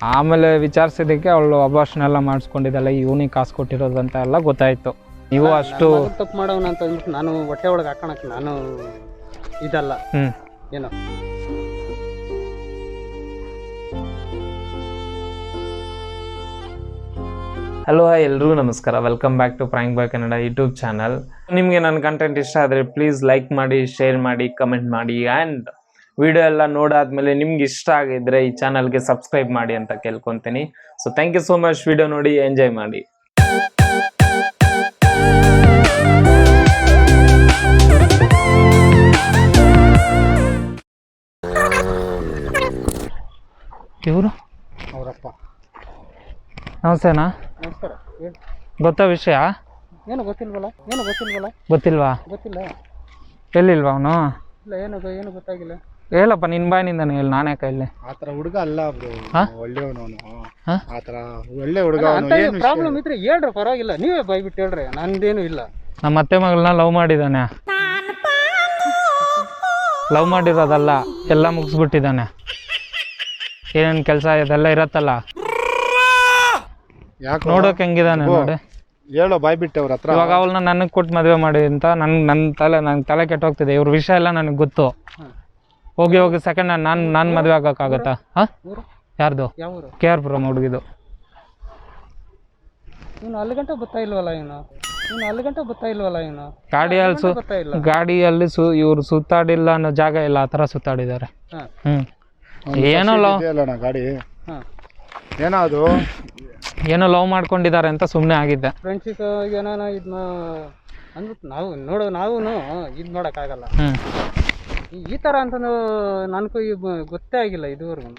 ಆಮೇಲೆ ವಿಚಾರಿಸಿದ್ದಕ್ಕೆ ಅವಳು ಅಬಾರ್ಷನ್ ಎಲ್ಲ ಮಾಡಿಸ್ಕೊಂಡಿದ್ದಲ್ಲ, ಇವನಿಗೆ ಕಾಸು ಕೊಟ್ಟಿರೋದಂತ ಎಲ್ಲ ಗೊತ್ತಾಯ್ತು. ನೀವು ಅಷ್ಟು ತಪ್ಪು ಮಾಡೋಣ ಅಂತ ಅಂದ್ಬಿಟ್ಟು ನಾನು ಹೊಟ್ಟೆ ಒಳಗೆ ಹಾಕೋಣಕ್ಕೆ ನಾನು ಇದಲ್ಲ ಏನೋ. ಹಲೋ ಹಾಯ್ ಎಲ್ರಿಗೂ ನಮಸ್ಕಾರ, welcome back to prank boy Kannada YouTube channel. ನಿಮಗೆ ನನ್ನ ಕಂಟೆಂಟ್ ಇಷ್ಟ ಆದರೆ ಪ್ಲೀಸ್ ಲೈಕ್ ಮಾಡಿ, ಶೇರ್ ಮಾಡಿ, ಕಮೆಂಟ್ ಮಾಡಿ. ಆ್ಯಂಡ್ ವಿಡಿಯೋ ಎಲ್ಲ ನೋಡಾದ್ಮೇಲೆ ನಿಮ್ಗೆ ಇಷ್ಟ ಆಗಿದ್ರೆ ಈ ಚಾನಲ್ಗೆ ಸಬ್ಸ್ಕ್ರೈಬ್ ಮಾಡಿ ಅಂತ ಕೇಳ್ಕೊತೀನಿ. So thank you so much. Video ನೋಡಿ ಎಂಜಾಯ್ ಮಾಡಿ. ಇವರು ಅವರಪ್ಪ. ನಮಸ್ತೆನಾ. ನಮಸ್ಕಾರ. ಗೊತ್ತಾ ವಿಷಯ? ಏನು ಗೊತ್ತಿಲ್ವಲ್ಲ. ಗೊತ್ತಿಲ್ವಾ? ಗೊತ್ತಿಲ್ಲ. ಎಲ್ಲಿಲ್ವಾ ಅವನು? ಇಲ್ಲ, ಏನು ಗೊತ್ತಾಗಿಲ್ಲ. ಹೇಳಪ್ಪ, ನಿನ್ನ ಬಾಯಿನಿಂದಾನೆ ಹೇಳಿ, ನಾನೇ ಕೈಲಿ. ಆ ಥರ ಹುಡುಗ ಅಲ್ಲ ಬ್ರೋ, ಒಳ್ಳೆಯವನು. ಆ ಥರ ಒಳ್ಳೆ ಹುಡುಗ. ಪ್ರಾಬ್ಲಮ್ ಇದ್ರೆ ಹೇಳ್ರಿ, ಪರವಾಗಿಲ್ಲ. ನೀವೇ ಬಾಯ್ಬಿಟ್ಟು ಹೇಳ್ರಿ, ನಂದೇನು ಇಲ್ಲ. ನಮ್ಮ ಅತ್ತೆ ಮಗಳನ್ನ ಲವ್ ಮಾಡಿದ್ದಾನೆ. ಲವ್ ಮಾಡಿರೋದಲ್ಲ, ಎಲ್ಲ ಮುಗಿಸ್ಬಿಟ್ಟಿದ್ದಾನೆ. ಏನೇನು ಕೆಲಸ ಇದೆಲ್ಲ ಇರತ್ತಲ್ಲ, ಯಾಕೆ ನೋಡೋಕೆ ಹೆಂಗಿದಾನೆ ನೋಡಿ. ಹೇಳೋ ಬಾಯ್ ಬಿಟ್ಟು ಅವ್ರ ಹತ್ರ. ಇವಾಗ ಅವಳನ್ನ ನನಗೆ ಕೊಟ್ಟು ಮದುವೆ ಮಾಡಿ ಅಂತ ನನ್ನ ತಲೆ ಕೆಟ್ಟೋಗ್ತಿದೆ. ಇವ್ರ ವಿಷಯ ಎಲ್ಲ ನನಗೆ ಗೊತ್ತು. ಹೋಗಿ ಸೆಕೆಂಡ್ ನಾನು ಮದುವೆ ಆಗೋಕ್ಕಾಗತ್ತಾ? ಹಾಂ, ಯಾರ್ದು? KR ಪುರಂ ಹುಡುಗಿದು. ಇನ್ನು ಅಲ್ಲಿ ಗಂಟೆ ಬರ್ತಾ ಇಲ್ವಲ್ಲ ಇವನು. ಗಾಡಿಯಲ್ಲಿ ಇವ್ರು ಸುತ್ತಾಡಿಲ್ಲ ಅನ್ನೋ ಜಾಗ ಇಲ್ಲ, ಆ ಥರ ಸುತ್ತಾಡಿದ್ದಾರೆ. ಏನೋ ಗಾಡಿ ಏನೋ ಅದು ಏನೋ ಲವ್ ಮಾಡ್ಕೊಂಡಿದ್ದಾರೆ ಅಂತ ಸುಮ್ಮನೆ ಆಗಿದ್ದೆ. ಫ್ರೆಂಡ್ಶಿಪ್ ಏನಾನ ಇದನ್ನ ಅಂದ್ಬಿಟ್ಟು ನಾವು ಇದು ಮಾಡೋಕ್ಕಾಗಲ್ಲ. ಈ ಥರ ಅಂತ ನನಗೂ ಗೊತ್ತೇ ಆಗಿಲ್ಲ ಇದುವರೆಗೂ.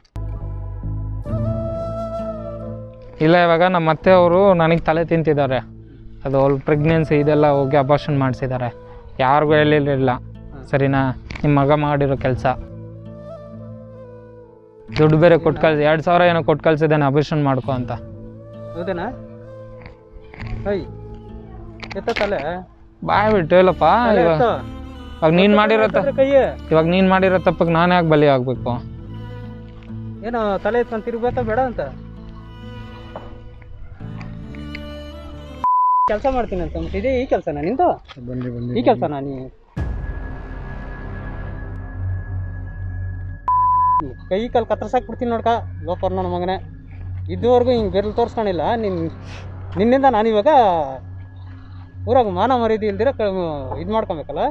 ಇಲ್ಲ, ಇವಾಗ ನಮ್ಮ ಅತ್ತೆ ಅವರು ನನಗೆ ತಲೆ ತಿಂತಿದ್ದಾರೆ. ಅದು ಅವ್ರ ಪ್ರೆಗ್ನೆನ್ಸಿ ಇದೆಲ್ಲ ಹೋಗಿ ಅಬಾರ್ಷನ್ ಮಾಡಿಸಿದ್ದಾರೆ. ಯಾರಿಗೂ ಹೇಳಿರಲಿಲ್ಲ. ಸರಿನಾ? ನಿಮ್ಮ ಮಗ ಮಾಡಿರೋ ಕೆಲಸ. ದುಡ್ಡು ಬೇರೆ ಕೊಟ್ಟು 2,000 ಏನೋ ಕೊಟ್ಟು ಕಳ್ಸಿದ್ದಾನೆ ಅಬಾರ್ಷನ್ ಮಾಡ್ಕೊ ಅಂತ. ಹೌದೇನಾ? ತಲೆ ಬಾಯ್ ಬಿಟ್ಟು ಹೇಳಪ್ಪ. ಇವಾಗ ನೀನು ಮಾಡಿರೋ ತಪ್ಪಕ್ಕೆ ನಾನು ಯಾಕೆ ಬಲಿ ಆಗ್ಬೇಕು? ಏನೋ ತಲೆ ಎತ್ಕೊಂಡು ತಿರ್ಬೇಕಾ ಬೇಡ ಅಂತ ಕೆಲಸ ಮಾಡ್ತೀನಿ ಅಂತ ಅಂದ್ಬಿಟ್ಟಿದೆ. ಈ ಕೆಲಸನಾ ನಿಂದು? ಈ ಕೆಲಸನಾ ನೀ ಕೈ ಕಾಲು ಕತ್ತರ್ಸಾಕ್ ಬಿಡ್ತೀನಿ ನೋಡ್ಕ. ಲೋಪರ್ ನನ್ನ ಮಗನೇ, ಇದುವರೆಗೂ ಹಿಂಗೆ ಬೆರಳು ತೋರಿಸ್ಕೊಂಡಿಲ್ಲ. ನಿನ್ನಿಂದ ನಾನಿವಾಗ ಊರಾಗ ಮಾನ ಮರ್ಯಾದೆ ಇಲ್ದಿರ ಇದು ಮಾಡ್ಕೊಬೇಕಲ್ಲ.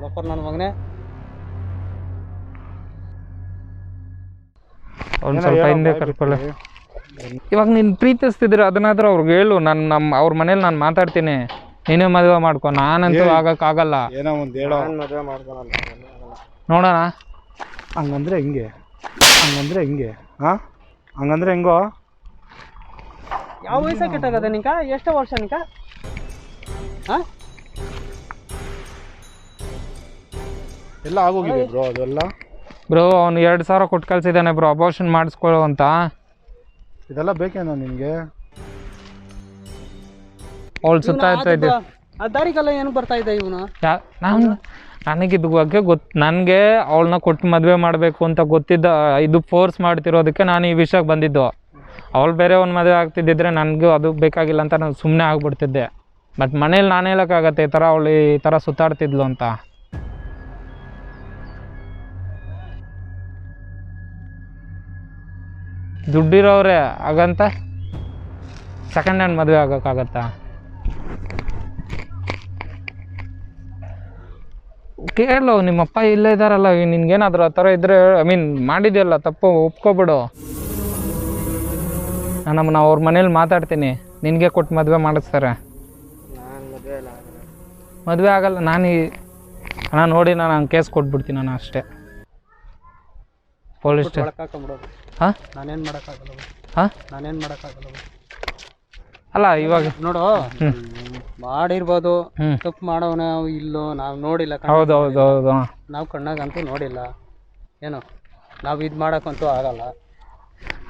ಲೋಪರ್ ನನ್ನ ಮಗನೇ. ಒಂದು ಸ್ವಲ್ಪ ಹಿಂದೆ ಕರ್ಕೊಳ್ಳಿ. ಇವಾಗ ನೀನು ಪ್ರೀತಿಸ್ತಿದ್ರೆ ಅದನ್ನಾದ್ರೂ ಅವ್ರಿಗೆ ಹೇಳು. ಅವ್ರ ಮನೇಲಿ ನಾನು ಮಾತಾಡ್ತೀನಿ, ನೀನೇ ಮದುವೆ ಮಾಡ್ಕೊ. ನಾನಂತೂ ಆಗೋಕ್ಕಾಗಲ್ಲ. ನೋಡೋಣ. ಹಂಗಂದ್ರೆ ಹಿಂಗೆ ಹಂಗಂದ್ರೆ ಹೆಂಗೋ? ಯಾವ ವಯಸ್ಸಾಗ ಕೆಟ್ಟಾಗದ ನಿಂಕ? ಎಷ್ಟೋ ವರ್ಷ ನಿಂಕ? ಎಲ್ಲ ಆಗೋಗಿದೆ ಬ್ರೋ. ಅದೆಲ್ಲ ಬ್ರೋ ಅವ್ನು 2,000 ಕೊಟ್ಟು ಕಳ್ಸಿದ್ದಾನೆ ಬ್ರೋ ಅಬಾರ್ಷನ್ ಮಾಡಿಸ್ಕೊಳ್ಳೋ ಅಂತ. ಇದೆಲ್ಲ ಬೇಕೇನೋ ನಿನಗೆ? ಅವಳು ಸುತ್ತ ಇದ್ದೆ ಆ ದಾರಿಗೆಲ್ಲ ಏನು ಬರ್ತಾ ಇದ್ದ ಇವನು? ನನಗಿದು ಬಗ್ಗೆ ನನಗೆ ಅವಳನ್ನ ಕೊಟ್ಟು ಮದುವೆ ಮಾಡಬೇಕು ಅಂತ ಗೊತ್ತಿದ್ದ. ಇದು ಫೋರ್ಸ್ ಮಾಡ್ತಿರೋದಕ್ಕೆ ನಾನು ಈ ವಿಷಯಕ್ಕೆ ಬಂದಿದ್ದು. ಅವಳು ಬೇರೆ ಒಂದು ಮದುವೆ ಆಗ್ತಿದ್ದಿದ್ರೆ ನನಗೂ ಅದು ಬೇಕಾಗಿಲ್ಲ ಅಂತ ನಾನು ಸುಮ್ಮನೆ ಆಗ್ಬಿಡ್ತಿದ್ದೆ. ಬಟ್ ಮನೇಲಿ ನಾನು ಹೇಳೋಕ್ಕಾಗತ್ತೆ ಈ ಥರ ಅವಳು ಈ ಥರ ಸುತ್ತಾಡ್ತಿದ್ಲು ಅಂತ. ದುಡ್ಡಿರೋವ್ರೆ ಹಾಗಂತ ಸೆಕೆಂಡ್ ಹ್ಯಾಂಡ್ ಮದುವೆ ಆಗೋಕ್ಕಾಗತ್ತಾ? ಕೇಳು, ನಿಮ್ಮಪ್ಪ ಇಲ್ಲೇ ಇದ್ದಾರಲ್ಲ, ನಿನ್ಗೇನಾದ್ರು ಆ ಥರ ಇದ್ರೆ ಮಾಡಿದ್ಯಲ್ಲ ತಪ್ಪು ಒಪ್ಕೊಬಿಡು. ನಾನು ಅವ್ರ ಮನೇಲಿ ಮಾತಾಡ್ತೀನಿ, ನಿನಗೆ ಕೊಟ್ಟು ಮದುವೆ ಮಾಡಿಸ್ತಾರೆ. ಮದುವೆ ಆಗಲ್ಲ. ನಾನು ನೋಡಿ ನಾನು ಕೇಸ್ ಕೊಟ್ಬಿಡ್ತೀನಿ ನಾನು ಅಷ್ಟೇ. ಪೊಲೀಸ್ ನಾನೇನು ಮಾಡೋಕ್ಕಾಗಲ್ಲ. ಅಲ್ಲ ಇವಾಗ ನೋಡು, ಮಾಡಿರ್ಬೋದು, ತಪ್ಪು ಮಾಡೋನ ಇಲ್ಲೋ ನಾವು ನೋಡಿಲ್ಲ. ಹೌದು, ನಾವು ಕಣ್ಣಾಗಂತೂ ನೋಡಿಲ್ಲ. ಏನೋ ನಾವು ಇದು ಮಾಡೋಕ್ಕಂತೂ ಆಗಲ್ಲ.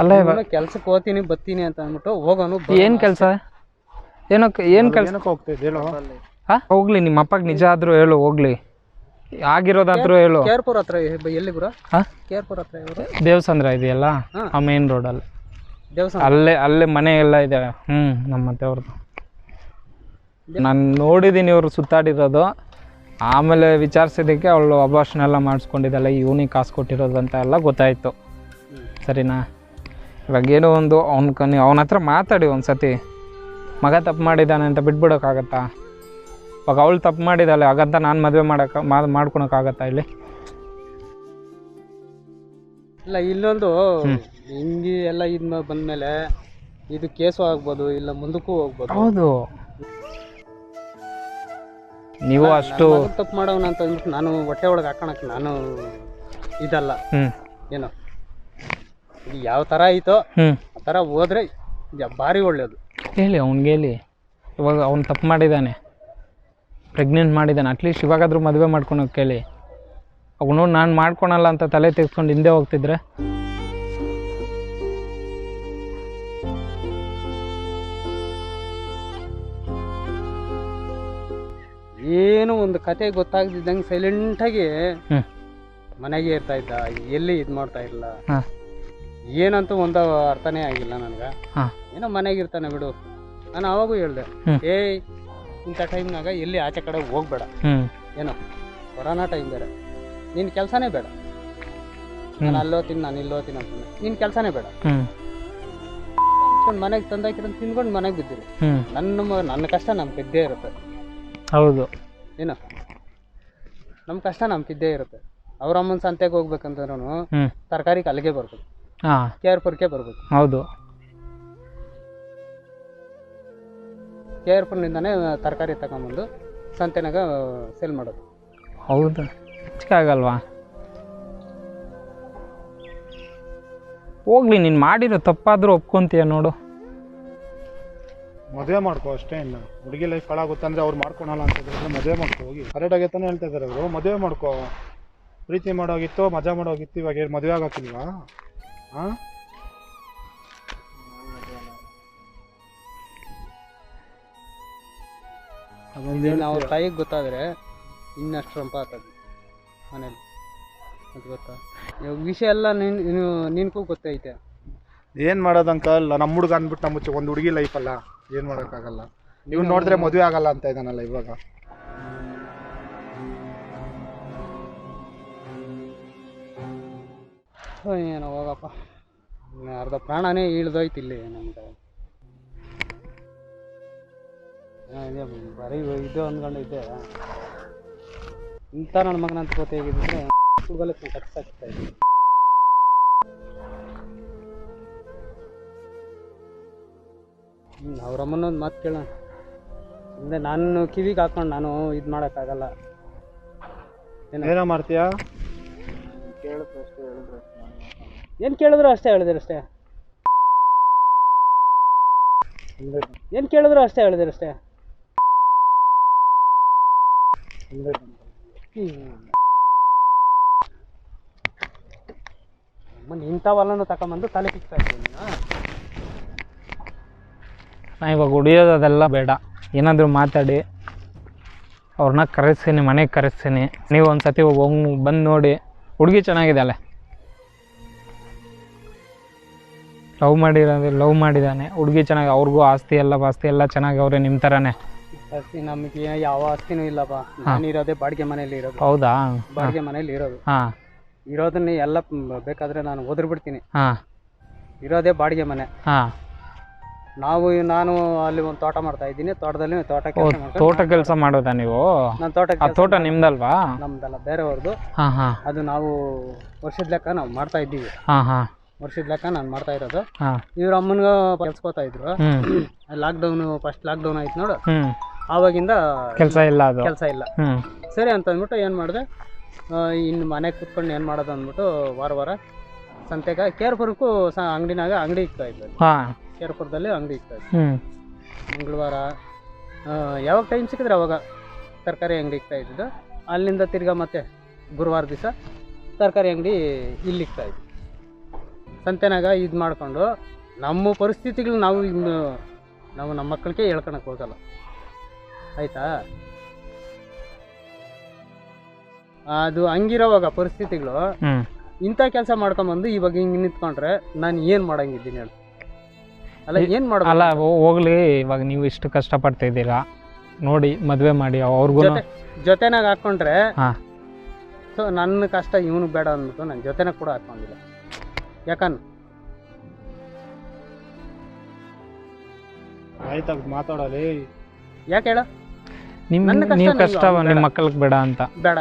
ಅಲ್ಲ ಇವಾಗ ಕೆಲ್ಸಕ್ಕೆ ಹೋಗ್ತೀನಿ ಬರ್ತೀನಿ ಅಂತ ಅಂದ್ಬಿಟ್ಟು ಹೋಗೋನು. ಏನು ಕೆಲಸ? ಏನು ಕೆಲಸಕ್ಕೆ ಹೋಗ್ತಿದ್ದೆ? ಹೋಗ್ಲಿ, ನಿಮ್ಮ ಅಪ್ಪಗೆ ನಿಜ ಆದರೂ ಹೇಳು ಹೋಗ್ಲಿ. ಆಗಿರೋದಾದ್ರೂ ಹೇಳು. ಕೇರ್ಪುರ ಹತ್ರ ಎಲ್ಲಿ ಗುರು? ಹಾ ಕೇರ್ಪುರ ಹತ್ರ ಇವರು ದೇವಸಂದ್ರ ಇದೆಯಲ್ಲ ಆ ಮೇನ್ ರೋಡಲ್ಲಿ ದೇವಸ್ಥಾನ ಅಲ್ಲೇ ಮನೆ ಎಲ್ಲ ಇದೆ. ನಮ್ಮ ಅತ್ತೆಯವ್ರದ್ದು ನಾನು ನೋಡಿದ್ದೀನಿ ಇವರು ಸುತ್ತಾಡಿರೋದು. ಆಮೇಲೆ ವಿಚಾರಿಸಿದ್ದಕ್ಕೆ ಅವಳು ಅಭಾಷಣ ಎಲ್ಲ ಮಾಡಿಸ್ಕೊಂಡಿದ್ದಲ್ಲ, ಇವನಿಗೆ ಕಾಸು ಕೊಟ್ಟಿರೋದು ಅಂತ ಎಲ್ಲ ಗೊತ್ತಾಯಿತು. ಸರಿನಾ? ಇವಾಗ ಏನೋ ಒಂದು ಅವನ ಹತ್ರ ಮಾತಾಡಿ ಒಂದು ಸತಿ, ಮಗ ತಪ್ಪು ಮಾಡಿದ್ದಾನೆ ಅಂತ ಬಿಟ್ಬಿಡೋಕ್ಕಾಗತ್ತಾ? ಇವಾಗ ಅವಳು ತಪ್ಪು ಮಾಡಿದ್ದಾಳೆ ಹಾಗಂತ ನಾನು ಮದುವೆ ಮಾಡ್ಕೊಳಕ್ಕಾಗತ್ತಾ ಇಲ್ಲಿ? ಇಲ್ಲ ಇಲ್ಲೊಂದು ಹಿಂಗೆ ಎಲ್ಲ ಇದು ಬಂದಮೇಲೆ ಇದು ಕೇಸು ಆಗ್ಬೋದು, ಇಲ್ಲ ಮುಂದಕ್ಕೂ ಹೋಗ್ಬೋದು. ಹೌದು, ನೀವು ಅಷ್ಟು ತಪ್ಪು ಮಾಡೋಣ ಅಂತ ಅಂದ್ಬಿಟ್ಟು ನಾನು ಹೊಟ್ಟೆ ಒಳಗೆ ಹಾಕೋಣಕ್ಕೆ ನಾನು ಇದಲ್ಲ. ಏನೋ ಇದು ಯಾವ ಥರ ಐತೋ ಆ ಥರ ಹೋದ್ರೆ ಭಾರಿ ಒಳ್ಳೇದು. ಹೇಳಿ ಅವ್ನಿಗೆ, ಹೇಳಿ ಇವಾಗ ಅವ್ನು ತಪ್ಪು ಮಾಡಿದ್ದಾನೆ, ಪ್ರೆಗ್ನೆಂಟ್ ಮಾಡಿದ್ದಾನೆ, ಅಟ್ಲೀಸ್ಟ್ ಇವಾಗಾದರೂ ಮದುವೆ ಮಾಡ್ಕೊಳಕ್ಕೆ ಕೇಳಿ. ಅವನು ನಾನು ಮಾಡ್ಕೊಳಲ್ಲ ಅಂತ ತಲೆ ತೆಗೆಸ್ಕೊಂಡು ಹಿಂದೆ ಹೋಗ್ತಿದ್ರೆ ಏನು ಒಂದು ಕತೆ ಗೊತ್ತಾಗ್ದಿದ್ದಂಗೆ ಸೈಲೆಂಟಾಗಿ ಮನೆಗೆ ಇರ್ತಾ ಇದ್ದ, ಎಲ್ಲಿ ಇದು ಮಾಡ್ತಾ ಇಲ್ಲ. ಏನಂತೂ ಒಂದು ಅರ್ಥನೇ ಆಗಿಲ್ಲ ನನಗೆ. ಏನೋ ಮನೆಗೆ ಇರ್ತಾನೆ ಬಿಡು. ನಾನು ಅವಾಗೂ ಹೇಳ್ದೆ, ಇಂಥ ಟೈಮ್ನಾಗ ಎಲ್ಲಿ ಆಚೆ ಕಡೆ ಹೋಗ್ಬೇಡ, ಏನೋ ಕೊರೋನಾ ಟೈಮ್ ಬೇರೆ, ನಿನ್ನ ಕೆಲಸನೇ ಬೇಡ. ನಾನು ಅಲ್ಲೋತೀನಿ ನಾನು ಇಲ್ಲೋತೀನಿ ಅಂತ ನಿನ್ನ ಕೆಲಸನೇ ಬೇಡ. ಮನೆಗೆ ತಂದಾಕಿರೋದು ತಿನ್ಕೊಂಡು ಮನೆಗೆ ಬಿದ್ದಿರಿ. ನನ್ನ ಕಷ್ಟ ನಮ್ಗೆ ಇದ್ದೇ ಇರುತ್ತೆ. ಹೌದು, ಏನು ನಮ್ಮ ಕಷ್ಟ ನಮ್ಗೆ ಇದ್ದೇ ಇರುತ್ತೆ. ಅವ್ರ ಅಮ್ಮನ ಸಂತೆಗೆ ಹೋಗ್ಬೇಕಂದ್ರೂ ತರಕಾರಿಗೆ ಅಲ್ಲಿಗೆ ಬರ್ಬೇಕು, ಕೇರ್ಪುರಕ್ಕೆ ಬರ್ಬೇಕು. ಹೌದು, ಕೇರ್ಪುರನಿಂದಾನೇ ತರಕಾರಿ ತಗೊಂಬಂದು ಸಂತೆನಾಗ ಸೇಲ್ ಮಾಡೋದು. ಹೌದು, ಹೆಚ್ಚಾಗಲ್ವಾ? ಹೋಗ್ಲಿ, ನೀನು ಮಾಡಿರೋ ತಪ್ಪಾದರೂ ಒಪ್ಕೊಂತೀಯ ನೋಡು. ಮದುವೆ ಮಾಡ್ಕೋ ಅಷ್ಟೇ. ಇನ್ನು ಹುಡುಗಿ ಲೈಫ್ ಹಾಳಾಗುತ್ತೆ ಅಂದರೆ ಅವ್ರು ಮಾಡ್ಕೊಳಲ್ಲ ಅಂತಂದ್ರೆ ಮದುವೆ ಮಾಡ್ಕೋ ಹೋಗಿ. ಕರೆಕ್ಟಾಗಿ ತಾನೇ ಹೇಳ್ತಾ ಇದ್ದಾರೆ ಅವರು. ಮದುವೆ ಮಾಡ್ಕೋ. ಪ್ರೀತಿ ಮಾಡೋಗಿತ್ತು, ಮಜಾ ಮಾಡೋಗಿತ್ತು, ಇವಾಗ ಮದುವೆ ಆಗೋಕ್ಕಿಲ್ವಾ? ಹಾಂ, ಅವ್ರ ತಾಯಿಗೆ ಗೊತ್ತಾದರೆ ಇನ್ನಷ್ಟು ರಂಪ ಆಗ್ತದೆ ಮನೇಲಿ. ಅದು ಗೊತ್ತಾ? ಇವಾಗ ವಿಷಯ ಎಲ್ಲ ನಿನ್ಗೂ ಗೊತ್ತೈತೆ. ಏನು ಮಾಡೋದು ಅಂಕಲ್? ನಮ್ಮ ಹುಡುಗ ಅಂದ್ಬಿಟ್ಟು ನಮ್ಮ ಮುಚ್ಚೆ ಒಂದು ಹುಡುಗಿ ಲೈಫ್ ಅಲ್ಲ, ಏನು ಮಾಡೋಕ್ಕಾಗಲ್ಲ. ನೀವು ನೋಡಿದ್ರೆ ಮದುವೆ ಆಗಲ್ಲ ಅಂತ ಇದ್ದಾನಲ್ಲ ಇವಾಗ. ಏನೋ ಹೋಗಪ್ಪ, ಅರ್ಧ ಪ್ರಾಣನೇ ಇಳ್ದೋಯ್ತು ಇಲ್ಲಿ ನಮ್ಗೆ. ಬರೀ ಇದು ಅಂದ್ಕೊಂಡು ಇದ್ದೆ. ಇಂಥ ನನ್ನ ಮಗನಂತ ಗೊತ್ತಾಗಿದ್ದರೆ ಹುಡುಗಲಕ್ಕೆ ಕಟ್ಸಾಕ್ತಾ ಇದ್ದೆ. ಅವ್ರಮ್ಮನ ಒಂದು ಮಾತು ಕೇಳೋಣ ಅಂದರೆ ನಾನು ಕಿವಿಗೆ ಹಾಕೊಂಡು ನಾನು ಇದು ಮಾಡೋಕ್ಕಾಗಲ್ಲ. ಏನೋ ಮಾಡ್ತೀಯಾ? ಕೇಳಿದ್ರು ಅಷ್ಟೇ, ಹೇಳಿದ್ರು ಏನು ಕೇಳಿದ್ರು ಅಷ್ಟೇ, ಹೇಳಿದ್ರು ಅಷ್ಟೇ, ಏನು ಕೇಳಿದ್ರು ಅಷ್ಟೇ, ಹೇಳಿದ್ರು ಅಷ್ಟೇ. ಇಂಥವಲ್ಲೂ ತಗೊಂಬಂದು ತಲೆ ಕಿಕ್ತಾ ಇದ್ದೀನಿ. ನಾ ಇವಾಗ ಹೊಡಿಯೋದು ಅದೆಲ್ಲ ಬೇಡ. ಏನಾದರೂ ಮಾತಾಡಿ ಅವ್ರನ್ನ ಕರೆಸ್ತೀನಿ, ಮನೆಗೆ ಕರೆಸ್ತೀನಿ. ನೀವು ಒಂದು ಸತಿ ಬಂದು ನೋಡಿ. ಹುಡುಗಿ ಚೆನ್ನಾಗಿದ್ದಾಳೆ, ಲವ್ ಮಾಡಿದ್ದಾನೆ. ಹುಡುಗಿ ಚೆನ್ನಾಗಿ, ಅವ್ರಿಗೂ ಆಸ್ತಿ ಎಲ್ಲ ಚೆನ್ನಾಗಿ ಅವ್ರೆ ನಿಮ್ಮ ಥರನೇ. ಆಸ್ತಿ ನಮಗೆ ಯಾವ ಆಸ್ತಿನೂ ಇಲ್ಲಪ್ಪ. ನಾನು ಇರೋದೇ ಬಾಡಿಗೆ ಮನೇಲಿ ಇರೋದು. ಹೌದಾ? ಬಾಡಿಗೆ ಮನೇಲಿ ಇರೋದು. ಇರೋದನ್ನ ಎಲ್ಲ ಬೇಕಾದ್ರೆ ನಾನು ಓದ್ರ ಬಿಡ್ತೀನಿ. ಇರೋದೇ ಬಾಡಿಗೆ ಮನೆ. ನಾನು ಅಲ್ಲಿ ಒಂದು ತೋಟ ಮಾಡ್ತಾ ಇದ್ದೀನಿ. ತೋಟದಲ್ಲಿ ತೋಟ ಕೆಲಸ ಮಾಡೋದಾ ನೀವು? ನನ್ನ ತೋಟ ನಿಮ್ದಲ್ವಾ? ನಮ್ದಲ್ಲ, ಬೇರೆಯವ್ರದ್ದು. ಅದು ನಾವು ವರ್ಷದ ಲೆಕ್ಕ ನಾವು ಮಾಡ್ತಾ ಇದ್ದೀವಿ. ವರ್ಷದ ಲೆಕ್ಕ ನಾನು ಮಾಡ್ತಾ ಇರೋದು. ಇವ್ರ ಅಮ್ಮನ್ಗ ಕೆಲ್ಸಕೋತಾ ಇದ್ರು. ಫಸ್ಟ್ ಲಾಕ್ಡೌನ್ ಆಯ್ತು ನೋಡು, ಆವಾಗಿಂದ ಕೆಲಸ ಇಲ್ಲ. ಸರಿ ಅಂತ ಅಂದ್ಬಿಟ್ಟು ಏನು ಮಾಡಿದೆ, ಇನ್ನು ಮನೆಗೆ ಕುತ್ಕೊಂಡು ಏನು ಮಾಡೋದು ಅಂದ್ಬಿಟ್ಟು ವಾರ ಸಂತೆಗೆ ಕೇರ್ಪುರಕ್ಕೂ ಅಂಗಡಿ ಇಕ್ತಾ ಇದ್ವಿ. ಕೇರ್ಪುರದಲ್ಲಿ ಅಂಗಡಿ ಇಕ್ತಾ ಇದ್ವಿ. ಮಂಗಳವಾರ ಯಾವಾಗ ಟೈಮ್ ಸಿಕ್ಕಿದ್ರೆ ಅವಾಗ ತರಕಾರಿ ಅಂಗಡಿ ಇಕ್ತಾ ಇದ್ದಿದ್ದು. ಅಲ್ಲಿಂದ ತಿರ್ಗಾ ಮತ್ತೆ ಗುರುವಾರ ದಿವಸ ತರಕಾರಿ ಅಂಗಡಿ ಇಲ್ಲಿ ಇಕ್ತಾ ಇದ್ವಿ. ಸಂತೆನಾಗ ಇದು ಮಾಡಿಕೊಂಡು ನಮ್ಮ ಪರಿಸ್ಥಿತಿಗಳು ನಾವು ನಮ್ಮ ಮಕ್ಕಳಿಗೆ ಹೇಳ್ಕೊಳಕ್ಕೆ ಹೋಗಲ್ಲ, ಆಯಿತಾ? ಅದು ಹಂಗಿರೋವಾಗ ಪರಿಸ್ಥಿತಿಗಳು ಹ್ಮ್ ಇಂಥ ಕೆಲಸ ಮಾಡ್ಕೊಂಬಂದು ಇವಾಗ ಹಿಂಗೆ ನಿಂತ್ಕೊಂಡ್ರೆ ನಾನು ಏನು ಮಾಡಂಗಿದ್ದೀನಿ ಹೇಳಿ. ಅಲ್ಲ ಏನು ಮಾಡ ಅಲ್ಲ ಹೋಗ್ಲಿ, ಇವಾಗ ನೀವು ಇಷ್ಟು ಕಷ್ಟಪಡ್ತಾ ಇದ್ದೀರಾ ನೋಡಿ ಮದುವೆ ಮಾಡಿ ಅವ್ರಿಗೂ ಜೊತೆನಾಗ ಹಾಕ್ಕೊಂಡ್ರೆ ಹಾ ಸೊ ನನ್ನ ಕಷ್ಟ ಇವನು ಬೇಡ ಅಂದ್ಬಿಟ್ಟು ನನ್ನ ಜೊತೆನಾಗ ಕೂಡ ಹಾಕ್ಕೊಂಡಿಲ್ಲ. ಯಾಕಂದ್ರೆ ಆಯ್ತಾಗ ಮಾತಾಡಲಿ. ಯಾಕೆ ಹೇಳ, ನಿಮ್ಮ ನನ್ನ ಕಷ್ಟ ನೀವು ನಂಗೆ ಕಷ್ಟ ಅವ್ನು ನಿಮ್ಮ ಬೇಡ. ಮಕ್ಕಳಿಗೆ ಬೇಡ ಅಂತ. ಬೇಡ,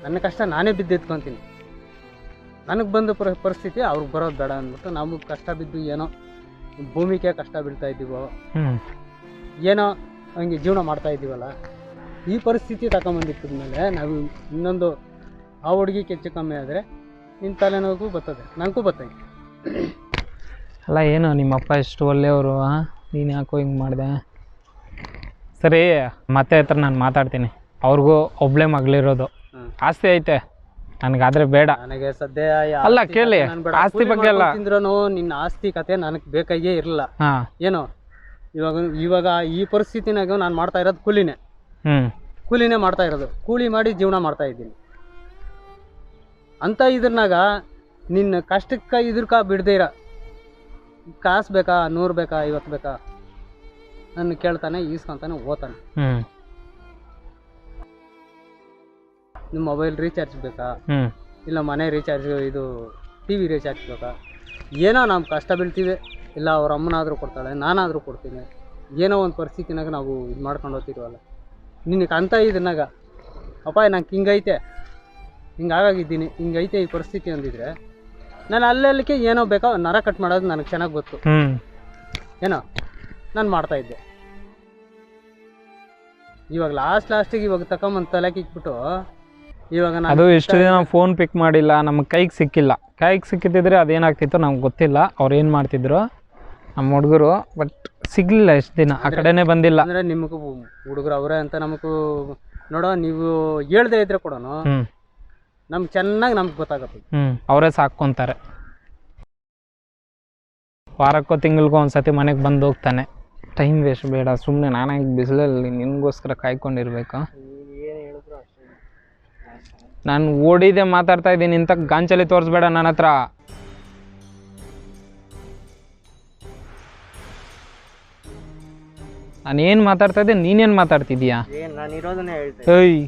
ನನ್ನ ಕಷ್ಟ ನಾನೇ ಬಿದ್ದು ಎತ್ಕೊತೀನಿ. ನನಗೆ ಬಂದ ಪರಿಸ್ಥಿತಿ ಅವ್ರಿಗೆ ಬರೋದು ಬೇಡ ಅಂದ್ಬಿಟ್ಟು ನಮಗೆ ಕಷ್ಟ ಬಿದ್ದು ಏನೋ ಭೂಮಿಗೆ ಕಷ್ಟ ಬೀಳ್ತಾ ಇದ್ದೀವೋ ಹ್ಮ್ ಏನೋ ಹಂಗೆ ಜೀವನ ಮಾಡ್ತಾ ಇದ್ದೀವಲ್ಲ, ಈ ಪರಿಸ್ಥಿತಿ ತಗೊಂಬಂದಿಟ್ಟಿದ್ಮೇಲೆ ನಾವು ಇನ್ನೊಂದು ಆ ಹುಡುಗಿ ಹೆಚ್ಚು ಕಮ್ಮಿ ಆದರೆ ನಿನ್ನ ತಲೆನೋವು ಬರ್ತದೆ, ನನಗೂ ಬರ್ತೈತೆ. ಅಲ್ಲ ಏನು ನಿಮ್ಮಪ್ಪ ಎಷ್ಟು ಒಳ್ಳೆಯವರು, ನೀನು ಯಾಕೋ ಹಿಂಗೆ ಮಾಡಿದೆ. ಸರಿ ಮತ್ತೆ ಹತ್ರ ನಾನು ಮಾತಾಡ್ತೀನಿ. ಅವ್ರಿಗೂ ಒಬ್ಳೆ ಮಗಳಿರೋದು, ಆಸ್ತಿ ಐತೆ, ನನಗಾದ್ರೆ ಬೇಡ. ನನಗೆ ಸದ್ಯ ಅಲ್ಲ ಕೇಳಿ, ಆಸ್ತಿ ಬಗ್ಗೆ ಅಲ್ಲ, ತಿಂದ್ರೂ ನಿನ್ನ ಆಸ್ತಿ ಕತೆ ನನಗೆ ಬೇಕಾಗೇ ಇರಲಿಲ್ಲ. ಹಾಂ ಏನೋ ಇವಾಗ ಈ ಪರಿಸ್ಥಿತಿನಾಗ ನಾನು ಮಾಡ್ತಾ ಇರೋದು ಕೂಲಿನೇ ಮಾಡ್ತಾ ಇರೋದು, ಕೂಲಿ ಮಾಡಿ ಜೀವನ ಮಾಡ್ತಾ ಇದ್ದೀನಿ. ಅಂತ ಇದ್ರನಾಗ ನಿನ್ನ ಕಷ್ಟಕ್ಕೆ ಇದ್ರಕ ಬಿಡದೇ ಇರ, ಕಾಸು ಬೇಕಾ, 100 ಬೇಕಾ, 50 ಬೇಕಾ ನನ್ನ ಕೇಳ್ತಾನೆ, ಈಸ್ಕೊಂತಾನೆ, ಓದ್ತಾನೆ. ನಿಮ್ಮ ಮೊಬೈಲ್ ರೀಚಾರ್ಜ್ ಬೇಕಾ, ಇಲ್ಲ ಮನೆ ರೀಚಾರ್ಜ್, ಇದು TV ರೀಚಾರ್ಜ್ ಬೇಕಾ, ಏನೋ ನಾವು ಕಷ್ಟ ಬೀಳ್ತೀವಿ, ಇಲ್ಲ ಅವ್ರ ಅಮ್ಮನಾದರೂ ಕೊಡ್ತಾಳೆ, ನಾನಾದರೂ ಕೊಡ್ತೀನಿ. ಏನೋ ಒಂದು ಪರಿಸ್ಥಿತಿನಾಗ ನಾವು ಇದು ಮಾಡ್ಕೊಂಡು ಹೋಗ್ತಿದ್ವಲ್ಲ, ನಿನಗೆ ಅಂತ ಇದನ್ನಾಗ ಅಪ್ಪ ನಂಗೆ ಹಿಂಗೈತೆ, ಹಿಂಗಾಗಿದ್ದೀನಿ, ಹಿಂಗೈತೆ ಈ ಪರಿಸ್ಥಿತಿ ಅಂದಿದ್ರೆ ನಾನು ಅಲ್ಲಕ್ಕೆ ಏನೋ ಬೇಕೋ ನರ ಕಟ್ ಮಾಡೋದು ನನಗೆ ಚೆನ್ನಾಗಿ ಗೊತ್ತು. ಏನೋ ನಾನು ಮಾಡ್ತಾಯಿದ್ದೆ. ಇವಾಗ ಲಾಸ್ಟಿಗೆ ಇವಾಗ ತಗೊಂಬಂದು ತಲೆಗೆ ಇಕ್ಬಿಟ್ಟು ಇವಾಗ ಅದು ಇಷ್ಟು ದಿನ ಫೋನ್ ಪಿಕ್ ಮಾಡಿಲ್ಲ, ನಮ್ಗೆ ಕೈಗೆ ಸಿಕ್ಕಿಲ್ಲ. ಕೈಗೆ ಸಿಕ್ಕಿದ್ರೆ ಅದೇನಾಗ್ತಿತ್ತು ನಮ್ಗೆ ಗೊತ್ತಿಲ್ಲ, ಅವ್ರು ಏನು ಮಾಡ್ತಿದ್ರು ನಮ್ಮ ಹುಡುಗರು. ಬಟ್ ಸಿಗಲಿಲ್ಲ ಇಷ್ಟು ದಿನ, ಆ ಕಡೆನೇ ಬಂದಿಲ್ಲ. ಅಂದರೆ ನಿಮಗೂ ಹುಡುಗರು ಅವರೇ ಅಂತ ನಮಗೂ ನೋಡೋ, ನೀವು ಹೇಳ್ದೇ ಇದ್ರೆ ಕೂಡ ನಮ್ಗೆ ಚೆನ್ನಾಗಿ ನಮ್ಗೆ ಗೊತ್ತಾಗುತ್ತೆ. ಅವರೇ ಸಾಕ್ಕೊಂತಾರೆ. ವಾರಕ್ಕೋ ತಿಂಗಳಿಗೋ ಒಂದ್ಸತಿ ಮನೆಗೆ ಬಂದು ಹೋಗ್ತಾನೆ. ಟೈಮ್ ವೇಸ್ಟ್ ಬೇಡ, ಸುಮ್ಮನೆ ನಾನಾಗಿ ಬಿಸಿಲಲ್ಲಿ ನಿನಗೋಸ್ಕರ ಕಾಯ್ಕೊಂಡಿರ್ಬೇಕು. ನಾನು ಓಡಿದೆ ಮಾತಾಡ್ತಾ ಇದ್ದೀನಿ ಇಂಥ ಗಾಂಚಲಿ ತೋರಿಸ್ಬೇಡ ನನ್ನ ಹತ್ರ. ನಾನೇನು ಮಾತಾಡ್ತಾ ಇದ್ದೆ, ನೀನೇನು ಮಾತಾಡ್ತಿದ್ದೀಯಾ? ನಾನು ಇರೋದನ್ನೇ ಹೇಳ್ತೇನೆ. ಏಯ್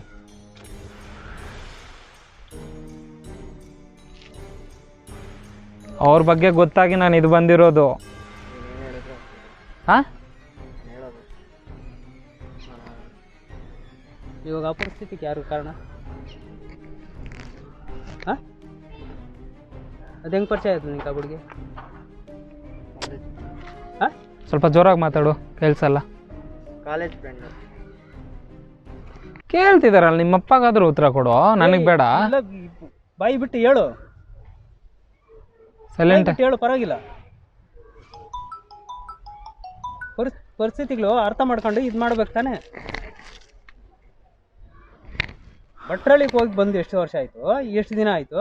ಅವ್ರ ಬಗ್ಗೆ ಗೊತ್ತಾಗಿ ನಾನು ಇದು ಬಂದಿರೋದು. ಹಾಂ ಇವಾಗ ಆ ಪರಿಸ್ಥಿತಿಗೆ ಯಾರು ಕಾರಣ? ಹಾಂ ಅದು ಹೆಂಗೆ ಪರಿಚಯ ಆಯ್ತು ನಿಂಗೆ ಆ ಹುಡುಗಿ? ಹಾಂ ಸ್ವಲ್ಪ ಜೋರಾಗಿ ಮಾತಾಡು, ಕೇಳಿಸಲ್ಲ. ಕಾಲೇಜ್ ಫ್ರೆಂಡ್ ಕೇಳ್ತಿದಾರಲ್ಲ, ನಿಮ್ಮಪ್ಪಗಾದ್ರೂ ಉತ್ತರ ಕೊಡು, ನನಗೆ ಬೇಡ. ಬಾಯಿ ಬಿಟ್ಟು ಹೇಳು, ಸೈಲೆಂಟ್ ಹೇಳು, ಪರವಾಗಿಲ್ಲ. ಪರಿಸ್ಥಿತಿಗಳು ಅರ್ಥ ಮಾಡ್ಕೊಂಡು ಇದು ಮಾಡ್ಬೇಕು ತಾನೆ. ಭಟ್ರಳ್ಳಿಗೆ ಹೋಗಿ ಬಂದು ಎಷ್ಟು ವರ್ಷ ಆಯಿತು, ಎಷ್ಟು ದಿನ ಆಯಿತು?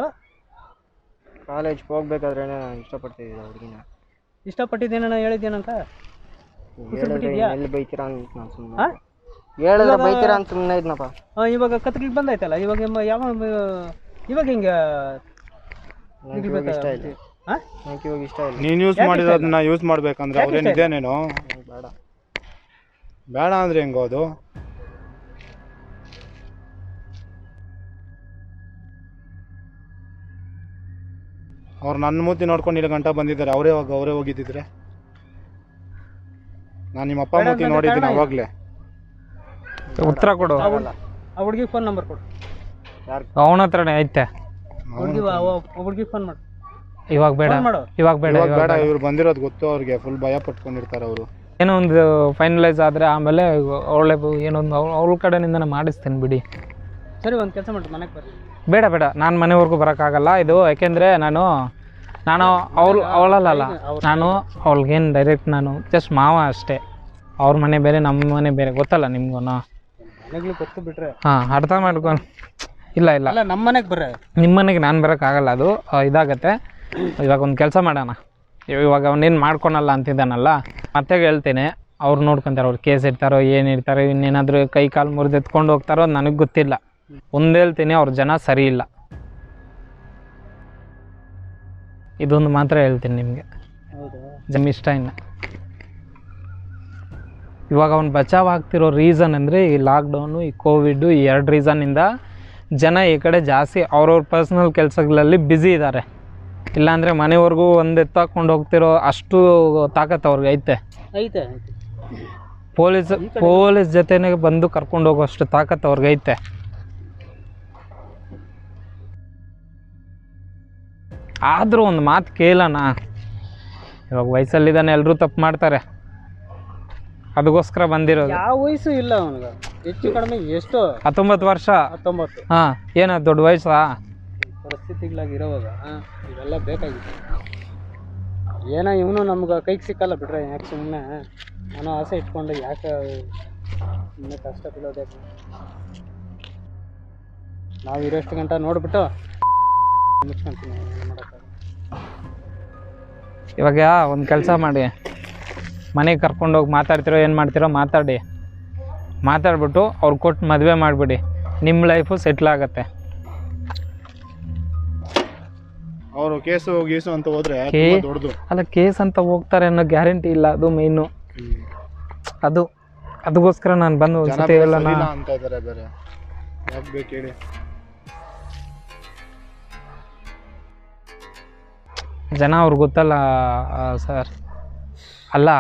ಕಾಲೇಜ್ಗೆ ಹೋಗ್ಬೇಕಾದ್ರೆ ನಾನು ಇಷ್ಟಪಡ್ತಿದ್ದೆ ಹುಡುಗಿನ. ಇಷ್ಟಪಟ್ಟಿದ್ದೇನ ಹೇಳಿದ್ದೇನಂತ ಎಲ್ಲಿ ಬೈತೀರಾ ಅಂತ ನಾನು ಸುಮ್ಮನೆ ಹೇಳಿದ್ರೆ ಬೈತೀರಾ ಅಂತ ಸುಮ್ಮನೆ ಇದ್ನಪ್ಪ. ಇವಾಗ ಕತ್ಲಿಗೆ ಬಂದಾಯ್ತಲ್ಲ, ಇವಾಗ ಇವಾಗ ಹಿಂಗೆ ಇಷ್ಟ ಇಲ್ಲ. ನನಗೆ ಇವಾಗ ಇಷ್ಟ ಇಲ್ಲ. ನೀನು ಯೂಸ್ ಮಾಡಿರೋದನ್ನ ಯೂಸ್ ಮಾಡ್ಬೇಕಂದ್ರೆ ಅವ್ರೇನು ಇದೇನೇನು ಬೇಡ ಬೇಡ ಅಂದ್ರೆ ಹೆಂಗೋದು? ಅವ್ರು ನನ್ನ ಮೂತಿ ನೋಡ್ಕೊಂಡು ಇಲ್ಲಿ ಗಂಟ ಬಂದಿದ್ದಾರೆ, ಅವರೇ ಹೋಗಿದ್ದಿದ್ರೆ ನಾನು ನಿಮ್ಮ ಅಪ್ಪ ಮೂತಿ ನೋಡಿದ್ದೀನಿ ಅವಾಗಲೇ. ಉತ್ತರ ಕೊಡು. ಆ ಹುಡುಗಿಗೆ ಫೋನ್ ನಂಬರ್ ಕೊಡು. ಅವನ ಹತ್ರನೇ ಐತೆ. ಹುಡುಗಿಗೆ ಫೋನ್ ಮಾಡು. ಇವಾಗ ಬೇಡ, ಇವಾಗ ಬೇಡ, ಬೇಡ. ಇವ್ರು ಬಂದಿರೋದು ಗೊತ್ತು ಅವ್ರಿಗೆ, ಫುಲ್ ಭಯ ಪಟ್ಕೊಂಡಿರ್ತಾರೆ ಅವರು. ಏನೋ ಒಂದು ಫೈನಲೈಸ್ ಆದರೆ ಆಮೇಲೆ ಒಳ್ಳೆ ಏನೊಂದು ಅವ್ಳ ಕಡೆಯಿಂದನೇ ಮಾಡಿಸ್ತೀನಿ ಬಿಡಿ. ಸರಿ, ಒಂದು ಕೆಲಸ ಮಾಡಿ, ಮನೆಗೆ ಬರ್ರಿ. ಬೇಡ ಬೇಡ, ನಾನು ಮನೆವರೆಗೂ ಬರೋಕ್ಕಾಗಲ್ಲ ಇದು. ಯಾಕೆಂದರೆ ನಾನು ಅವಳಲ್ಲ, ನಾನು ಅವ್ಳಿಗೇನು ಡೈರೆಕ್ಟ್ ನಾನು ಜಸ್ಟ್ ಮಾವ ಅಷ್ಟೇ. ಅವ್ರ ಮನೆ ಬೇರೆ, ನಮ್ಮ ಮನೆ ಬೇರೆ, ಗೊತ್ತಲ್ಲ ನಿಮ್ಗೂ. ಮನೆಗಳು ಗೊತ್ತು ಬಿಟ್ರೆ ಹಾಂ, ಅರ್ಥ ಮಾಡ್ಕೊಂಡು. ಇಲ್ಲ ನಮ್ಮ ಮನೆಗೆ ಬರ್ರೆ. ನಿಮ್ಮ ಮನೆಗೆ ನಾನು ಬರೋಕ್ಕಾಗಲ್ಲ, ಅದು ಇದಾಗತ್ತೆ. ಇವಾಗ ಒಂದು ಕೆಲಸ ಮಾಡೋಣ. ಇವಾಗ ಅವನೇನು ಮಾಡ್ಕೊಳಲ್ಲ ಅಂತಿದ್ದಾನಲ್ಲ, ಮತ್ತೆ ಹೇಳ್ತೇನೆ. ಅವ್ರು ನೋಡ್ಕೊತಾರೆ, ಅವ್ರು ಕೇಸ್ ಇರ್ತಾರೋ ಏನಿರ್ತಾರೋ, ಇನ್ನೇನಾದರೂ ಕೈ ಕಾಲು ಮುರಿದು ಎತ್ಕೊಂಡು ಹೋಗ್ತಾರೋ ನನಗೆ ಗೊತ್ತಿಲ್ಲ. ಒಂದು ಹೇಳ್ತೀನಿ, ಅವ್ರ ಜನ ಸರಿ ಇಲ್ಲ. ಇದೊಂದು ಮಾತ್ರ ಹೇಳ್ತೀನಿ ನಿಮಗೆ, ಜನ ಇಷ್ಟ ಇಲ್ಲ. ಇವಾಗ ಅವ್ನು ಬಚಾವ್ ಆಗ್ತಿರೋ ರೀಸನ್ ಅಂದರೆ ಈ ಲಾಕ್ಡೌನು, ಈ ಕೋವಿಡ್ಡು, ಈ 2 ರೀಸನ್ನಿಂದ ಜನ ಈ ಕಡೆ ಜಾಸ್ತಿ ಅವ್ರವ್ರ ಪರ್ಸ್ನಲ್ ಕೆಲಸಗಳಲ್ಲಿ ಬ್ಯುಸಿ ಇದ್ದಾರೆ. ಇಲ್ಲಾಂದರೆ ಮನೆವರೆಗೂ ಒಂದು ಎತ್ತಾಕೊಂಡು ಹೋಗ್ತಿರೋ ಅಷ್ಟು ತಾಕತ್ತು ಅವ್ರಿಗೆ ಐತೆ. ಪೊಲೀಸ್ ಜೊತೆನೇ ಬಂದು ಕರ್ಕೊಂಡು ಹೋಗೋಷ್ಟು ತಾಕತ್ತು ಅವ್ರಿಗೆ ಐತೆ. ಆದರೂ ಒಂದು ಮಾತು ಕೇಳೋಣ, ಇವಾಗ ವಯಸ್ಸಲ್ಲಿದ್ದಾನೆ, ಎಲ್ಲರೂ ತಪ್ಪು ಮಾಡ್ತಾರೆ, ಅದಕ್ಕೋಸ್ಕರ ಬಂದಿರೋದು. ಯಾವ ವಯಸ್ಸು ಇಲ್ಲ ಅವನಿಗೆ, ಹೆಚ್ಚು ಕಡಿಮೆ ಎಷ್ಟು 19 ವರ್ಷ. 19. ಹಾಂ, ಏನೋ ದೊಡ್ಡ ವಯಸ್ಸಾ? ಪರಿಸ್ಥಿತಿಗಳಾಗಿರೋವಾಗ ಇವೆಲ್ಲ ಬೇಕಾಗಿತ್ತು. ಏನೋ ಇವನು ನಮ್ಗೆ ಕೈಗೆ ಸಿಕ್ಕಲ್ಲ ಬಿಡ್ರೆ, ಯಾಕೆ ಸುಮ್ಮನೆ ನಾನು ಆಸೆ ಇಟ್ಕೊಂಡು ಯಾಕೆ ಸುಮ್ಮನೆ ಕಷ್ಟ ಬೀಳೋದೇ. ನಾವು ಇರೋಷ್ಟು ಗಂಟೆ ನೋಡ್ಬಿಟ್ಟು ಮುಚ್ಕೊಂತೀನಿ, ಏನು ಮಾಡೋಕ್ಕಾಗಲ್ಲ. ಇವಾಗ ಒಂದು ಕೆಲಸ ಮಾಡಿ, ಮನೆಗೆ ಕರ್ಕೊಂಡೋಗಿ ಮಾತಾಡ್ತಿರೋ ಏನು ಮಾಡ್ತಿರೋ ಮಾತಾಡ್ಬಿಟ್ಟು ಅವ್ರು ಕೊಟ್ಟು ಮದುವೆ ಮಾಡಿಬಿಡಿ, ನಿಮ್ಮ ಲೈಫು ಸೆಟ್ಲ್ ಆಗುತ್ತೆ. ಅವರು ಕೇಸು ಗೀಸು ಅಂತ ಹೋದ್ರೆ ದೊಡ್ಡದು ಅಲ್ಲ, ಕೇಸ್ ಅಂತ ಹೋಗ್ತಾರೆ ಅನ್ನೋ ಗ್ಯಾರಂಟಿ ಇಲ್ಲ, ಅದು ಮೇಯ್ನು. ಅದಕ್ಕೋಸ್ಕರ ನಾನು ಬಂದು ಒಂದ್ಸತಿ ಹೇಳೋಣ ಅಂತ ಇದ್ದಾರೆ. ಬೇರೆ ಯಾಕೆ ಬೇಕು ಹೇಳಿ? ಜನ ಅವ್ರಿಗೆ ಗೊತ್ತಲ್ಲ ಸರ್. ಅಲ್ಲ,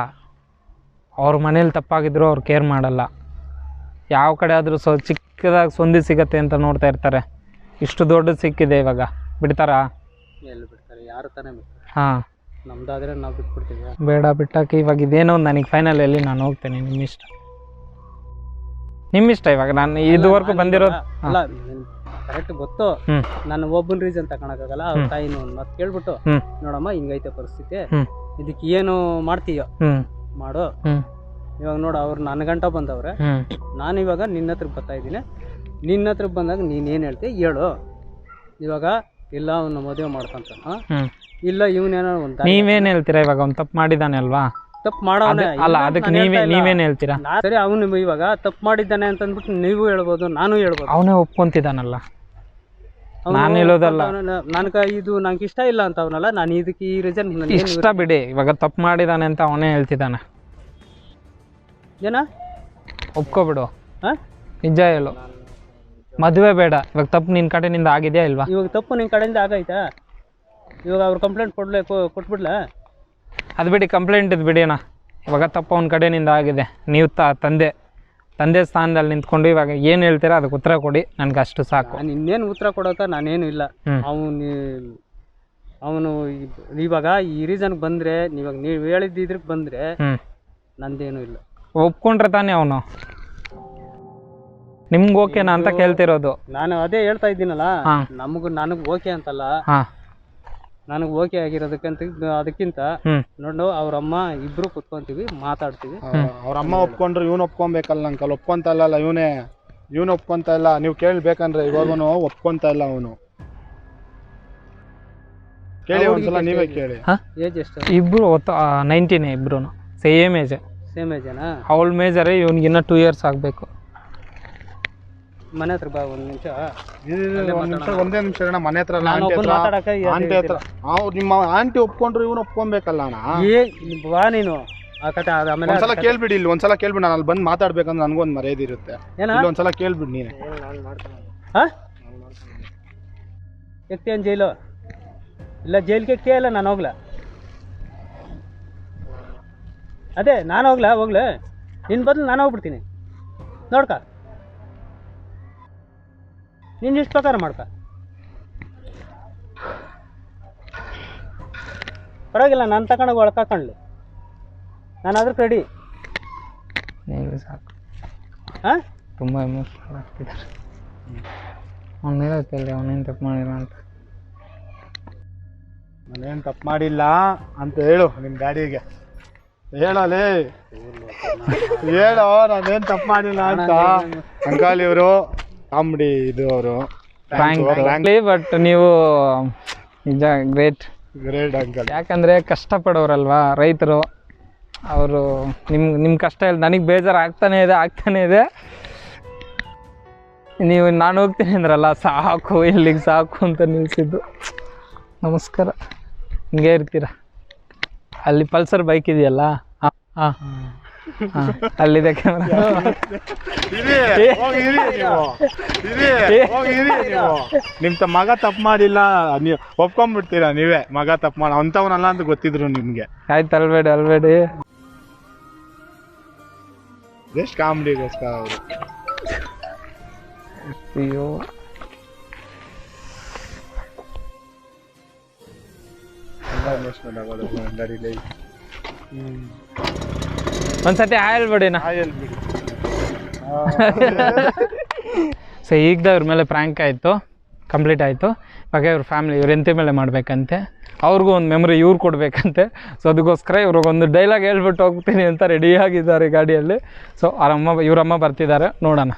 ಅವ್ರ ಮನೇಲಿ ತಪ್ಪಾಗಿದ್ರು ಅವ್ರು ಕೇರ್ ಮಾಡಲ್ಲ. ಯಾವ ಕಡೆ ಆದರೂ ಚಿಕ್ಕದಾಗಿ ಸಂಧಿ ಸಿಗತ್ತೆ ಅಂತ ನೋಡ್ತಾ ಇರ್ತಾರೆ. ಇಷ್ಟು ದೊಡ್ಡದು ಸಿಕ್ಕಿದೆ, ಇವಾಗ ಬಿಡ್ತಾರಾ? ಎಲ್ಲಿ ಬಿಡ್ತಾರೆ, ಯಾರು ತಾನೇ ಬಿಡ್ತಾರೆ. ಹಾಂ, ನಮ್ದಾದ್ರೆ ನಾವು ಬಿಟ್ಬಿಡ್ತೀವಿ. ಬೇಡ ಬಿಟ್ಟಾಕಿ. ಇವಾಗ ಇದೇನೋ ನನಗೆ ಫೈನಲಲ್ಲಿ ನಾನು ಹೋಗ್ತೇನೆ, ನಿಮ್ಮಿಷ್ಟ. ಇವಾಗ ನಾನು ಇದುವರೆಗೂ ಬಂದಿರೋದು ಅಲ್ಲ, ಕರೆಕ್ಟ್ ಗೊತ್ತು. ನಾನು ಒಬ್ಬನ ರೀಸನ್ ತಗೊಳಕ್ಕಾಗಲ್ಲ. ಅವ್ರ ತಾಯಿನ ಒಂದು ಮಾತು ಕೇಳ್ಬಿಟ್ಟು, ನೋಡಮ್ಮ ಹಿಂಗೈತೆ ಪರಿಸ್ಥಿತಿ, ಇದಕ್ಕೆ ಏನು ಮಾಡ್ತೀಯೋ ಮಾಡು. ಇವಾಗ ನೋಡು, ಅವ್ರು ನನ್ನ ಗಂಟ ಬಂದವ್ರೆ, ನಾನು ಇವಾಗ ನಿನ್ನ ಹತ್ರಕ್ಕೆ ಬರ್ತಾ ಇದ್ದೀನಿ. ನಿನ್ನ ಹತ್ರಕ್ಕೆ ಬಂದಾಗ ನೀನೇನು ಹೇಳ್ತೀಯ ಹೇಳು. ಇವಾಗ ಇಲ್ಲ ಅವನ್ನ ಮದುವೆ ಮಾಡ್ಕೊಂತ, ಇಲ್ಲ ಇವನೇನೋ ಒಂದು. ನೀವೇನು ಹೇಳ್ತೀರಾ? ಇವಾಗ ಅವ್ನು ತಪ್ಪು ಮಾಡಿದ್ದಾನೆ ಅಲ್ವಾ? ತಪ್ಪು ಮಾಡೋನೆ ಅಲ್ಲ, ಅದಕ್ಕೆ ನೀವೇನು ಹೇಳ್ತೀರಾ? ಸರಿ, ಅವನು ಇವಾಗ ತಪ್ಪು ಮಾಡಿದ್ದಾನೆ ಅಂತ ಅಂದ್ಬಿಟ್ಟು ನೀವು ಹೇಳ್ಬೋದು, ನಾನು ಹೇಳ್ಬೋದು. ಅವನೇ ಒಪ್ಕೊಂತಿದ್ದಾನಲ್ಲ, ನಾನು ಹೇಳೋದಲ್ಲ. ನನಗೆ ಇದು ನಂಗೆ ಇಷ್ಟ ಇಲ್ಲ ಅಂತ ಅವನಲ್ಲ, ನಾನು ಇದಕ್ಕೆ ಈ ರೀಸನ್ ಇಷ್ಟ ಬಿಡಿ. ಇವಾಗ ತಪ್ಪು ಮಾಡಿದ್ದಾನೆ ಅಂತ ಅವನೇ ಹೇಳ್ತಿದ್ದಾನೆ. ಏನ ಒಪ್ಕೊಬಿಡು, ನಿಜ ಹೇಳು. ಮದುವೆ ಬೇಡ. ಇವಾಗ ತಪ್ಪು ನಿನ್ನ ಕಡೆಯಿಂದ ಆಗಿದೆಯಾ ಇಲ್ವಾ? ಇವಾಗ ತಪ್ಪು ನಿನ್ನ ಕಡೆಯಿಂದ ಆಗೈತಾ? ಇವಾಗ ಅವ್ರು ಕಂಪ್ಲೇಂಟ್ ಕೊಟ್ಬಿಡ್ಲ? ಅದು ಬಿಡಿ, ಕಂಪ್ಲೇಂಟ್ ಇದು ಬಿಡಿ ಅಣ್ಣ. ಇವಾಗ ತಪ್ಪು ಅವ್ನ ಕಡೆಯಿಂದ ಆಗಿದೆ. ನೀವು ತಂದೆ ಸ್ಥಾನದಲ್ಲಿ ನಿಂತ್ಕೊಂಡು ಇವಾಗ ಏನು ಹೇಳ್ತೀರಾ ಅದಕ್ಕೆ ಉತ್ತರ ಕೊಡಿ, ನನಗೆ ಅಷ್ಟು ಸಾಕು. ನಾನು ಇನ್ನೇನು ಉತ್ತರ ಕೊಡೋಕ ನಾನೇನು ಇಲ್ಲ. ಅವನು ಇವಾಗ ಈ ರೀಸನ್ಗೆ ಬಂದರೆ, ಇವಾಗ ನೀವು ಹೇಳಿದ್ದಿದ್ರಿಗೆ ಬಂದರೆ ನಂದೇನು ಇಲ್ಲ. ಒಪ್ಕೊಂಡ್ರೆ ತಾನೇ ಅವನು ನಿಮ್ಗೆ ಓಕೆನಾ ಅಂತ ಕೇಳ್ತಿರೋದು. ನಾನು ಅದೇ ಹೇಳ್ತಾ ಇದ್ದೀನಲ್ಲ, ನನಗೆ ಓಕೆ ಅಂತಲ್ಲ, ನನಗೆ ಓಕೆ ಆಗಿರೋದಕ್ಕಂತ ಅದಕ್ಕಿಂತ ನೋಡು, ಅವ್ರಮ್ಮ ಇಬ್ರು ಕುತ್ಕೊಂತೀವಿ, ಮಾತಾಡ್ತೀವಿ. ಅವ್ರಮ್ಮ ಒಪ್ಕೊಂಡ್ರೆ ಇವನು ಒಪ್ಕೊಬೇಕಲ್ಲ ಅಂಕಲ್. ಒಪ್ಕೊಂತ ಇಲ್ಲ ಇವನು ಒಪ್ಕೊಂತ ಇಲ್ಲ. ನೀವು ಕೇಳ್ಬೇಕಂದ್ರೆ ಇವಾಗನು ಒಪ್ಕೊಂತ ಇಲ್ಲ ಅವನು. ಕೇಳಿ ಒಂದ್ಸಲ, ನೀವೇ ಕೇಳಿ. ಏಜ್ ಎಷ್ಟು? ಇಬ್ರು 19 ಇಬ್ರು ಸೇಮ್ ಏಜ್. ಸೇಮ್ ಏಜನಾ? ಅವಳ ಮೇಜರೇ, ಇವ್ನಿಗಿನ್ನ 2 years ಆಗಬೇಕು. ಮನೆ ಹತ್ರ ಬಾ, ಒಂದ್ ನಿಮಿಷ. ಒಂದೇ ನಿಮಿಷ ಅಣ್ಣ. ಮನೆ ಹತ್ರ ಆಂಟಿ ಹತ್ರ ನಿಮ್ಮ ಆಂಟಿ ಒಪ್ಕೊಂಡ್ರು ಇವನು ಒಪ್ಕೊಬೇಕಲ್ಲ ಅಣ್ಣ. ಬಾ ನೀನು. ಒಂದ್ಸಲ ಕೇಳ್ಬಿಡಿ, ಇಲ್ಲಿ ಒಂದ್ಸಲ ಕೇಳ್ಬಿಡಿ. ನಾನು ಅಲ್ಲಿ ಬಂದು ಮಾತಾಡ್ಬೇಕಂದ್ರೆ ನನಗೊಂದು ಮರ್ಯಾದೆ ಇರುತ್ತೆ. ಒಂದ್ಸಲ ಕೇಳ್ಬಿಡಿ ನೀನೆ. ಎಕ್ತೇನು ಜೈಲು ಇಲ್ಲ? ಜೈಲಿಗೆ ಎಕ್ತಿಯ ಇಲ್ಲ? ನಾನು ಹೋಗ್ಲಾ? ಅದೇ ನಾನು ಹೋಗ್ಲಾ? ನಿನ್ನ ಬದಲು ನಾನು ಹೋಗ್ಬಿಡ್ತೀನಿ. ನೋಡ್ಕ, ನಿನ್ನ ಇಷ್ಟ ಪ್ರಕಾರ ಮಾಡ್ಕ. ಪರವಾಗಿಲ್ಲ, ನಾನು ತಗೊಂಡೋಗಿ ಒಳಗೆ ಹಾಕೊಂಡ್ಲಿ, ನಾನು ಅದಕ್ಕೆ ರೆಡಿ. ಸಾಕು. ಹಾಂ, ತುಂಬ ಎಮೋಷನಲ್ ಆಗ್ತಿದ್ದಾರೆ. ಅವ್ನು ಹೇಳತ್ತಲ್ಲ ಅವನೇನು ತಪ್ಪು ಮಾಡಿಲ್ಲ ಅಂತ. ನಾನೇನು ತಪ್ಪು ಮಾಡಿಲ್ಲ ಅಂತ ಹೇಳು ನಿಮ್ಮ ಡ್ಯಾಡಿಗೆ. ಹೇಳಲೇ, ಹೇಳೋ ನಾನೇನು ತಪ್ಪು ಮಾಡಿಲ್ಲ ಅಂತ. ಅಂಕಲ್ ಇವರು ಕಾಮಿಡಿ ಇದು ಅವರು. ಬಟ್ ನೀವು ನಿಜ ಗ್ರೇಟ್ ಅಂಕಲ್. ಯಾಕಂದರೆ ಕಷ್ಟಪಡೋರಲ್ವಾ ರೈತರು. ಅವರು ನಿಮ್ಮ ಕಷ್ಟ ಇಲ್ಲ, ನನಗೆ ಬೇಜಾರು ಆಗ್ತಾನೇ ಇದೆ. ನೀವು ನಾನು ಹೋಗ್ತೀನಿ ಅಂದ್ರಲ್ಲ, ಸಾಕು ಇಲ್ಲಿಗೆ ಸಾಕು ಅಂತ ನಿಲ್ಲಿಸಿದ್ದು. ನಮಸ್ಕಾರ. ಹಿಂಗೆ ಇರ್ತೀರ. ಅಲ್ಲಿ ಪಲ್ಸರ್ ಬೈಕ್ ಇದೆಯಲ್ಲ, ಹಾಂ ಹಾಂ ಅಲ್ಲಿದೆ ಕ್ಯಾಮ್ರಾ. ನಿಮ್ಮ ಮಗ ತಪ್ಪು ಮಾಡಿಲ್ಲ, ನೀವು ಒಪ್ಕೊಂಡ್ಬಿಡ್ತೀರಾ ನೀವೇ ಮಗ ತಪ್ಪು ಮಾಡಿ ಅಂಥವನಲ್ಲ ಅಂತ ಗೊತ್ತಿದ್ರು ನಿಮಗೆ. ಆಯ್ತು, ಅಲ್ಬೇಡಿ. ಎಷ್ಟು ಕಾಮಿಡಿಗೋಸ್ಕರ ಅವರು. ಅಯ್ಯೋ, ಒಂದ್ಸತಿ ಹೇಳ್ಬೇಡಿನ. ಸೊ ಈಗದ ಇವ್ರ ಮೇಲೆ ಪ್ರ್ಯಾಂಕ್ ಆಯಿತು, ಕಂಪ್ಲೀಟ್ ಆಯಿತು. ಇವಾಗ ಇವ್ರ ಫ್ಯಾಮಿಲಿ ಇವ್ರ ಎಂತಿ ಮೇಲೆ ಮಾಡಬೇಕಂತೆ, ಅವ್ರಿಗೂ ಒಂದು ಮೆಮೊರಿ ಇವ್ರು ಕೊಡಬೇಕಂತೆ. ಸೊ ಅದಕ್ಕೋಸ್ಕರ ಇವ್ರಿಗೊಂದು ಡೈಲಾಗ್ ಹೇಳ್ಬಿಟ್ಟು ಹೋಗ್ತೀನಿ ಅಂತ ರೆಡಿಯಾಗಿದ್ದಾರೆ ಗಾಡಿಯಲ್ಲಿ. ಸೊ ಇವರಮ್ಮ ಬರ್ತಿದ್ದಾರೆ, ನೋಡೋಣ.